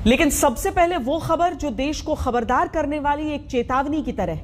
लेकिन सबसे पहले वो खबर जो देश को खबरदार करने वाली एक चेतावनी की तरह।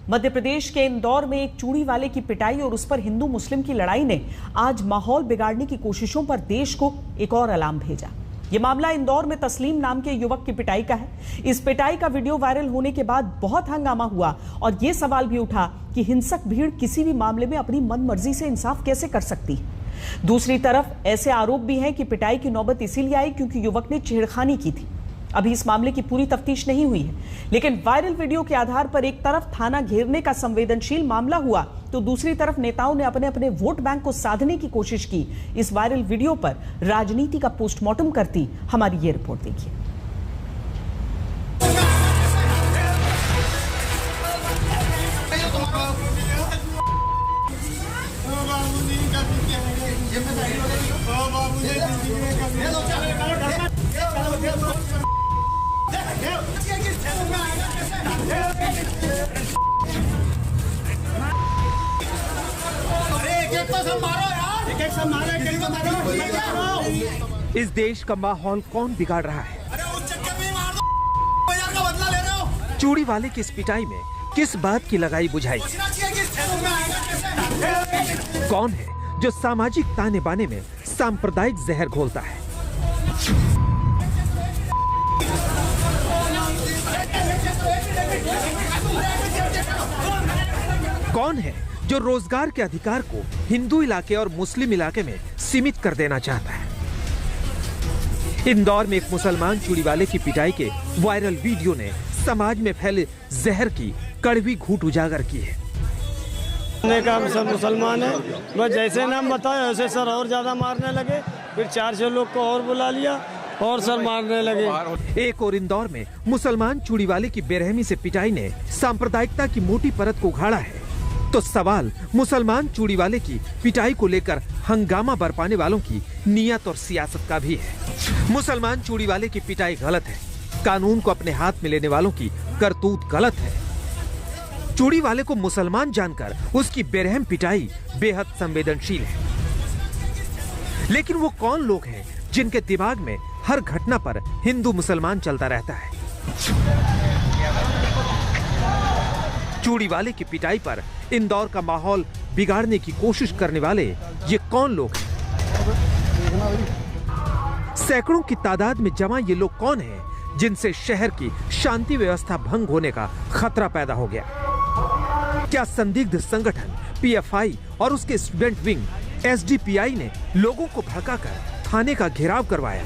मध्य प्रदेश के इंदौर में एक चूड़ी वाले की पिटाई और उस पर हिंदू मुस्लिम की लड़ाई ने आज माहौल बिगाड़ने की कोशिशों पर देश को एक और अलार्म भेजा। यह मामला इंदौर में तस्लीम नाम के युवक की पिटाई का है। इस पिटाई का वीडियो वायरल होने के बाद बहुत हंगामा हुआ और यह सवाल भी उठा कि हिंसक भीड़ किसी भी मामले में अपनी मनमर्जी से इंसाफ कैसे कर सकती है। दूसरी तरफ ऐसे आरोप भी हैं कि पिटाई की नौबत इसीलिए आई क्योंकि युवक ने छेड़खानी की थी। अभी इस मामले की पूरी तफ्तीश नहीं हुई है, लेकिन वायरल वीडियो के आधार पर एक तरफ थाना घेरने का संवेदनशील मामला हुआ तो दूसरी तरफ नेताओं ने अपने अपने वोट बैंक को साधने की कोशिश की। इस वायरल वीडियो पर राजनीति का पोस्टमार्टम करती हमारी ये रिपोर्ट देखिए। इस देश का माहौल कौन बिगाड़ रहा है? चूड़ी वाले की इस पिटाई में किस बात की लगाई बुझाई? कौन है जो सामाजिक ताने बाने में सांप्रदायिक जहर घोलता है? कौन है जो रोजगार के अधिकार को हिंदू इलाके और मुस्लिम इलाके में सीमित कर देना चाहता है? इंदौर में एक मुसलमान चूड़ी वाले की पिटाई के वायरल वीडियो ने समाज में फैले जहर की कड़वी घूंट उजागर की है। हम सब मुसलमान है, बस जैसे नाम बताया वैसे सर और ज्यादा मारने लगे। फिर 400 लोग को और बुला लिया और सर मारने लगे। एक और इंदौर में मुसलमान चूड़ी वाले की बेरहमी से पिटाई ने सांप्रदायिकता की मोटी परत को उखाड़ा है। तो सवाल मुसलमान चूड़ी वाले की पिटाई को लेकर हंगामा बरपाने वालों की नियत और सियासत का भी है। मुसलमान चूड़ी वाले की पिटाई गलत है, कानून को अपने हाथ में लेने वालों की करतूत गलत है। चूड़ी वाले को मुसलमान जानकर उसकी बेरहम पिटाई बेहद संवेदनशील है। लेकिन वो कौन लोग हैं जिनके दिमाग में हर घटना पर हिंदू मुसलमान चलता रहता है? चूड़ी वाले की पिटाई पर इंदौर का माहौल बिगाड़ने की कोशिश करने वाले ये कौन लोग हैं? सैकड़ों की तादाद में जमा ये लोग कौन हैं जिनसे शहर की शांति व्यवस्था भंग होने का खतरा पैदा हो गया? क्या संदिग्ध संगठन पीएफआई और उसके स्टूडेंट विंग एसडीपीआई ने लोगों को भड़काकर थाने का घेराव करवाया?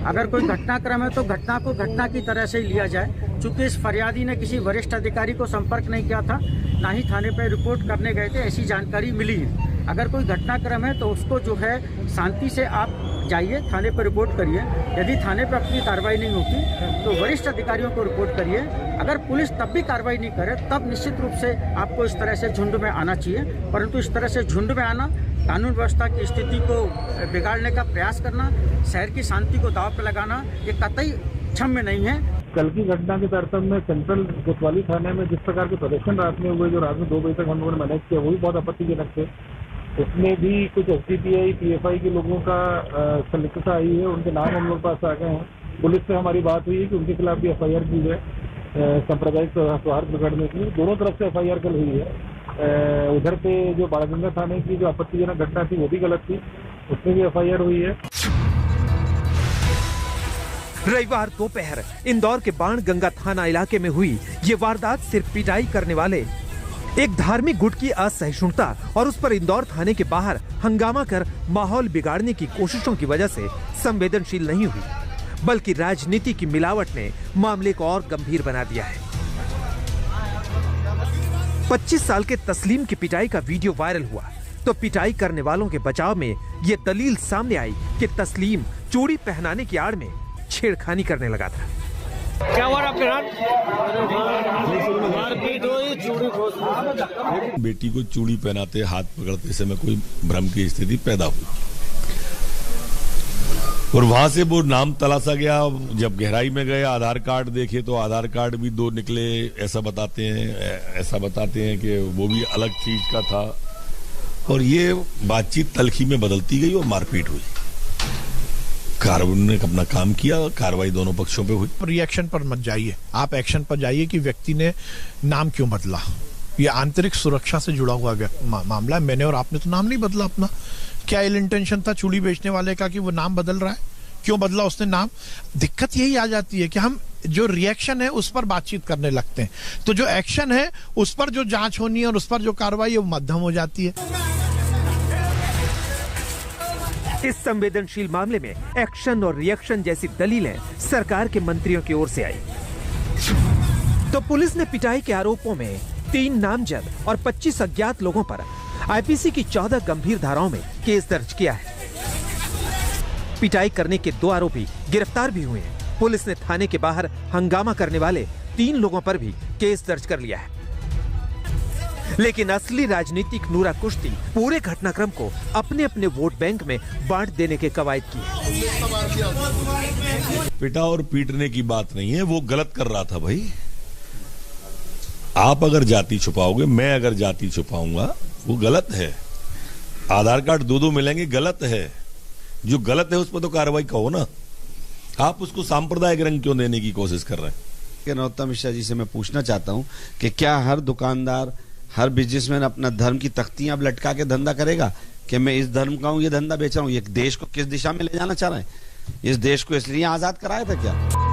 अगर कोई घटनाक्रम है तो घटना को घटना की तरह से ही लिया जाए। चूंकि इस फरियादी ने किसी वरिष्ठ अधिकारी को संपर्क नहीं किया था, ना ही थाने पर रिपोर्ट करने गए थे, ऐसी जानकारी मिली है। अगर कोई घटनाक्रम है तो उसको जो है शांति से आप जाइए, थाने पर रिपोर्ट करिए। यदि थाने पर अपनी कार्रवाई नहीं होती तो वरिष्ठ अधिकारियों को रिपोर्ट करिए। अगर पुलिस तब भी कार्रवाई नहीं करे तब निश्चित रूप से आपको इस तरह से झुंड में आना चाहिए। परंतु इस तरह से झुंड में आना, कानून व्यवस्था की स्थिति को बिगाड़ने का प्रयास करना, शहर की शांति को दांव पर लगाना, ये कतई क्षम्य नहीं है। कल की घटना के तारतम्य में सेंट्रल कोतवाली थाने में जिस प्रकार के प्रदर्शन रात में हुए, जो रात में 2 बजे तक हम लोगों ने मैनेज किया, वो भी बहुत आपत्तिजनक थे। उसमें भी कुछ एसडीपीआई पीएफआई के लोगों का संलिप्तता आई है, उनके नाम हम लोग पास आ गए हैं। पुलिस से हमारी बात हुई है कि उनके खिलाफ भी एफआईआर की जाए, सांप्रदायिक सौहार्द बिगड़ने की। दोनों तरफ से एफआईआर कल हुई है। उधर पे जो बारागंगा थाने की जो आपत्तिजनक घटना थी वो भी गलत थी, उसमें भी एफआईआर हुई है। रविवार दोपहर इंदौर के बाणगंगा थाना इलाके में हुई ये वारदात सिर्फ पिटाई करने वाले एक धार्मिक गुट की असहिष्णुता और उस पर इंदौर थाने के बाहर हंगामा कर माहौल बिगाड़ने की कोशिशों की वजह से संवेदनशील नहीं हुई, बल्कि राजनीति की मिलावट ने मामले को और गंभीर बना दिया है। 25 साल के तस्लीम की पिटाई का वीडियो वायरल हुआ तो पिटाई करने वालों के बचाव में ये दलील सामने आई कि तस्लीम चूड़ी पहनाने की आड़ में छेड़खानी करने लगा था। क्या हुआ आपके साथ? बेटी को चूड़ी पहनाते, हाथ पकड़ते समय कोई भ्रम की स्थिति पैदा हुई और वहां से वो नाम तलाशा गया। जब गहराई में गए, आधार कार्ड देखे तो आधार कार्ड भी 2 निकले। ऐसा बताते हैं कि वो भी अलग चीज का था और ये बातचीत तलखी में बदलती गई और मारपीट हुई। कानून ने अपना काम किया, कार्रवाई दोनों पक्षों पे हुई। रिएक्शन पर मत जाइए, आप एक्शन पर जाइए कि व्यक्ति ने नाम क्यों बदला। ये आंतरिक सुरक्षा से जुड़ा हुआ मामला है। मैंने और आपने तो नाम नहीं बदला अपना। क्या इल इंटेंशन था चूड़ी बेचने वाले का कि वो नाम बदल रहा है? क्यों बदला उसने नाम? दिक्कत यही आ जाती है कि हम जो रिएक्शन है उस पर बातचीत करने लगते हैं, तो जो एक्शन है उस पर जो जांच होनी है और उस पर जो कार्रवाई है वो मध्यम हो जाती है। इस संवेदनशील मामले में एक्शन और रिएक्शन जैसी दलीलें सरकार के मंत्रियों की ओर से आई तो पुलिस ने पिटाई के आरोपों में 3 नामजद और 25 अज्ञात लोगों पर आईपीसी की 14 गंभीर धाराओं में केस दर्ज किया है। पिटाई करने के 2 आरोपी गिरफ्तार भी हुए हैं। पुलिस ने थाने के बाहर हंगामा करने वाले 3 लोगों पर भी केस दर्ज कर लिया है। लेकिन असली राजनीतिक नूरा कुश्ती पूरे घटनाक्रम को अपने अपने वोट बैंक में बांट देने के कवायद की है। पिटा और पीटने की बात नहीं है, वो गलत कर रहा था भाई। आप अगर जाति छुपाओगे, मैं अगर जाति छुपाऊंगा, वो गलत है। आधार कार्ड 2-2 मिलेंगे, गलत है। जो गलत है उस पर तो कार्रवाई कहो ना। आप उसको सांप्रदायिक रंग क्यों देने की कोशिश कर रहे हैं? नरोत्तम मिश्रा जी से मैं पूछना चाहता हूं कि क्या हर दुकानदार, हर बिजनेसमैन अपना धर्म की तख्तियां अब लटका के धंधा करेगा कि मैं इस धर्म का हूं, ये धंधा बेच रहा हूं? ये देश को किस दिशा में ले जाना चाह रहे हैं? इस देश को इसलिए आजाद कराया था क्या?